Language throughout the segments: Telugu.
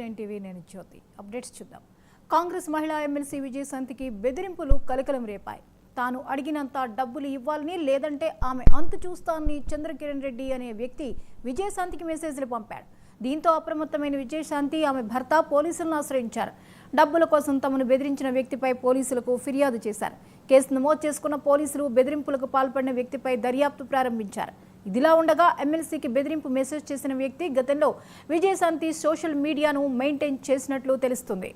9 టీవీ నేను జ్యోతి అప్డేట్స్ చూద్దాం. కాంగ్రెస్ మహిళా ఎమ్మెల్సీ విజయశాంతికి బెదిరింపులు కలకలం రేపాయి. తాను అడిగినంత డబ్బులు ఇవ్వాలని లేదంటే ఆమె అంతు చూస్తానని చంద్రకిరణ్ రెడ్డి అనే వ్యక్తి విజయశాంతికి మెసేజ్లు పంపాడు. దీంతో అప్రమత్తమైన విజయశాంతి ఆమె భర్త పోలీసులను ఆశ్రయించారు. డబ్బుల కోసం తమను బెదిరించిన వ్యక్తిపై పోలీసులకు ఫిర్యాదు చేశారు. కేసు నమోదు చేసుకున్న పోలీసులు బెదిరింపులకు పాల్పడిన వ్యక్తిపై దర్యాప్తు ప్రారంభించారు. ఇదిలా ఉండగా ఎమ్మెల్సీకి బెదిరింపు మెసేజ్ చేసిన వ్యక్తి గతంలో విజయశాంతి సోషల్ మీడియాను మెయింటైన్ చేసినట్లు తెలుస్తుంది.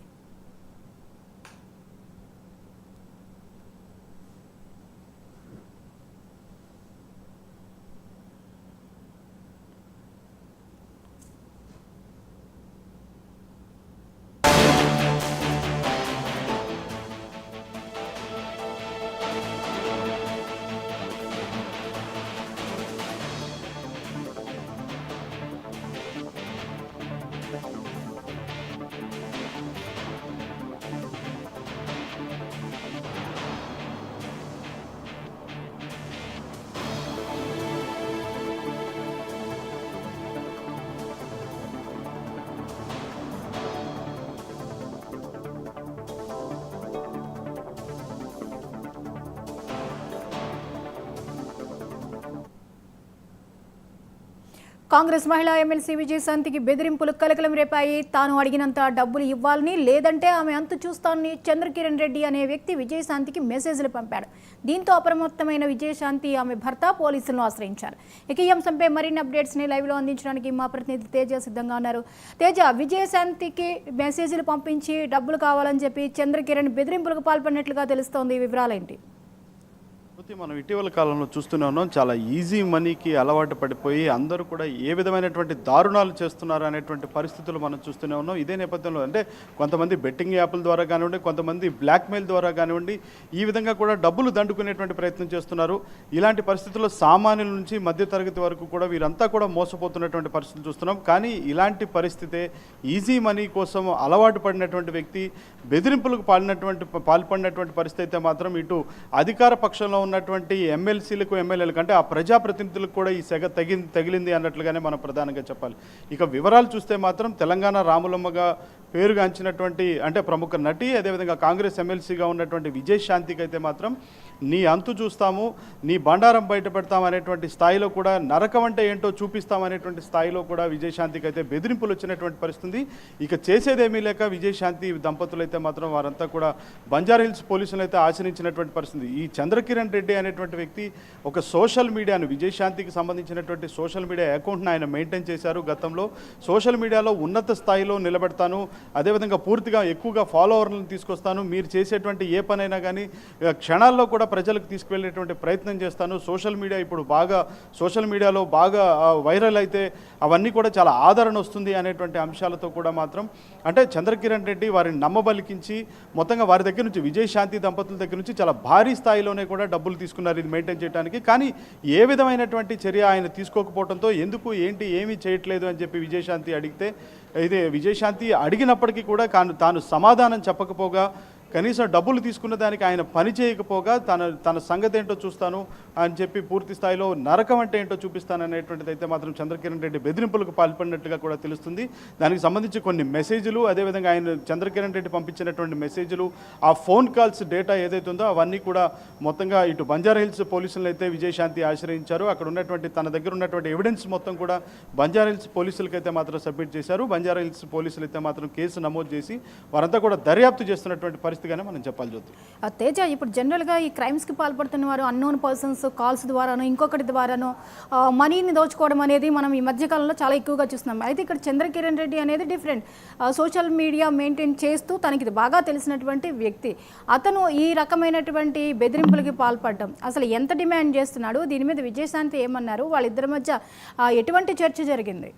కాంగ్రెస్ మహిళా ఎమ్మెల్సీ విజయశాంతికి బెదిరింపులు కలకలం రేపాయి. తాను అడిగినంత డబ్బులు ఇవ్వాలని లేదంటే ఆమె అంతు చూస్తానని చంద్రకిరణ్ రెడ్డి అనే వ్యక్తి విజయశాంతికి మెసేజ్లు పంపాడు. దీంతో అప్రమత్తమైన విజయశాంతి ఆమె భర్త పోలీసులను ఆశ్రయించారు. ఇక ఈ అంశంపై మరిన్ని అప్డేట్స్ని లైవ్లో అందించడానికి మా ప్రతినిధి తేజ సిద్ధంగా ఉన్నారు. తేజ, విజయశాంతికి మెసేజ్లు పంపించి డబ్బులు కావాలని చెప్పి చంద్రకిరణ్ బెదిరింపులకు పాల్పడినట్లుగా తెలుస్తోంది. వివరాలేంటి? మనం ఇటీవల కాలంలో చూస్తూనే ఉన్నాం. చాలా ఈజీ మనీకి అలవాటు పడిపోయి అందరూ కూడా ఏ విధమైనటువంటి దారుణాలు చేస్తున్నారు అనేటువంటి పరిస్థితులు మనం చూస్తూనే ఉన్నాం. ఇదే నేపథ్యంలో అంటే కొంతమంది బెట్టింగ్ యాప్ల ద్వారా కానివ్వండి, కొంతమంది బ్లాక్మెయిల్ ద్వారా కానివ్వండి, ఈ విధంగా కూడా డబ్బులు దండుకునేటువంటి ప్రయత్నం చేస్తున్నారు. ఇలాంటి పరిస్థితుల్లో సామాన్యుల నుంచి మధ్యతరగతి వరకు కూడా వీరంతా కూడా మోసపోతున్నటువంటి పరిస్థితులు చూస్తున్నాం. కానీ ఇలాంటి పరిస్థితే ఈజీ మనీ కోసం అలవాటు పడినటువంటి వ్యక్తి బెదిరింపులకు పాల్పడినటువంటి పరిస్థితి అయితే మాత్రం ఇటు అధికార పక్షంలో ఉన్నటువంటి ఎమ్మెల్సీలకు ఎమ్మెల్యేలకు అంటే ఆ ప్రజాప్రతినిధులకు కూడా ఈ సెగ తగిలింది అన్నట్లుగానే మనం ప్రధానంగా చెప్పాలి. ఇక వివరాలు చూస్తే మాత్రం తెలంగాణ రాములమ్మగా పేరుగాంచినటువంటి అంటే ప్రముఖ నటి, అదేవిధంగా కాంగ్రెస్ ఎమ్మెల్సీగా ఉన్నటువంటి విజయశాంతికి అయితే మాత్రం నీ అంతు చూస్తాము, నీ బండారం బయట పెడతాం అనేటువంటి స్థాయిలో కూడా, నరకం అంటే ఏంటో చూపిస్తాం అనేటువంటి స్థాయిలో కూడా విజయశాంతికి అయితే బెదిరింపులు వచ్చినటువంటి పరిస్థితి. ఇక చేసేదేమీ లేక విజయశాంతి దంపతులు అయితే మాత్రం వారంతా కూడా బంజారాహిల్స్ పోలీసులు అయితే ఆశ్రయించినటువంటి పరిస్థితి. ఈ చంద్రకిరణ్ రెడ్డి అనేటువంటి వ్యక్తి ఒక సోషల్ మీడియాను, విజయశాంతికి సంబంధించినటువంటి సోషల్ మీడియా అకౌంట్ను ఆయన మెయింటైన్ చేశారు. గతంలో సోషల్ మీడియాలో ఉన్నత స్థాయిలో నిలబెడతాను, అదేవిధంగా పూర్తిగా ఎక్కువగా ఫాలోవర్లను తీసుకొస్తాను, మీరు చేసేటువంటి ఏ పనైనా కానీ క్షణాల్లో కూడా ప్రజలకు తీసుకువెళ్ళేటువంటి ప్రయత్నం చేస్తాను, సోషల్ మీడియా ఇప్పుడు సోషల్ మీడియాలో బాగా వైరల్ అయితే అవన్నీ కూడా చాలా ఆదరణ వస్తుంది అనేటువంటి అంశాలతో కూడా మాత్రం అంటే చంద్రకిరణ్ రెడ్డి వారిని నమ్మబలికించి మొత్తంగా వారి దగ్గర నుంచి విజయశాంతి దంపతుల దగ్గర నుంచి చాలా భారీ స్థాయిలోనే కూడా డబ్బులు తీసుకున్నారు ఇది మెయింటైన్ చేయడానికి. కానీ ఏ విధమైనటువంటి చర్య ఆయన తీసుకోకపోవడంతో ఎందుకు ఏంటి ఏమీ చేయట్లేదు అని చెప్పి విజయశాంతి అడిగితే, ఇదే విజయశాంతి అడిగినప్పటికీ కూడా తాను సమాధానం చెప్పకపోగా, కనీసం డబ్బులు తీసుకున్న దానికి ఆయన పని చేయకపోగా తన సంగతి ఏంటో చూస్తాను అని చెప్పి పూర్తి స్థాయిలో నరకం అంటే ఏంటో చూపిస్తాను అనేటువంటిది అయితే మాత్రం చంద్రకిరణ్ రెడ్డి బెదిరింపులకు పాల్పడినట్టుగా కూడా తెలుస్తుంది. దానికి సంబంధించి కొన్ని మెసేజ్లు, అదేవిధంగా ఆయన చంద్రకిరణ్ రెడ్డి పంపించినటువంటి మెసేజ్లు, ఆ ఫోన్ కాల్స్ డేటా ఏదైతే ఉందో అవన్నీ కూడా మొత్తంగా ఇటు బంజారాహిల్స్ పోలీసులను అయితే విజయశాంతి ఆశ్రయించారు. అక్కడ ఉన్నటువంటి తన దగ్గర ఉన్నటువంటి ఎవిడెన్స్ మొత్తం కూడా బంజారాహిల్స్ పోలీసులకైతే మాత్రం సబ్మిట్ చేశారు. బంజారాహిల్స్ పోలీసులు అయితే మాత్రం కేసు నమోదు చేసి వారంతా కూడా దర్యాప్తు చేస్తున్నటువంటి పరిస్థితి మనం చెప్పాలి. జ్యోతి, తేజ, ఇప్పుడు జనరల్గా ఈ క్రైమ్స్కి పాల్పడుతున్న వారు అన్నోన్ పర్సన్స్ కాల్స్ ద్వారానో ఇంకొకటి ద్వారానో మనీని దోచుకోవడం అనేది మనం ఈ మధ్యకాలంలో చాలా ఎక్కువగా చూస్తున్నాం. అయితే ఇక్కడ చంద్రకిరణ్ రెడ్డి అనేది డిఫరెంట్, సోషల్ మీడియా మెయింటైన్ చేస్తూ తనకి ఇది బాగా తెలిసినటువంటి వ్యక్తి. అతను ఈ రకమైనటువంటి బెదిరింపులకి పాల్పడడం అసలు ఎంత డిమాండ్ చేస్తున్నాడు? దీని మీద విజయశాంతి ఏమన్నారు? వాళ్ళిద్దరి మధ్య ఎటువంటి చర్చ జరిగింది?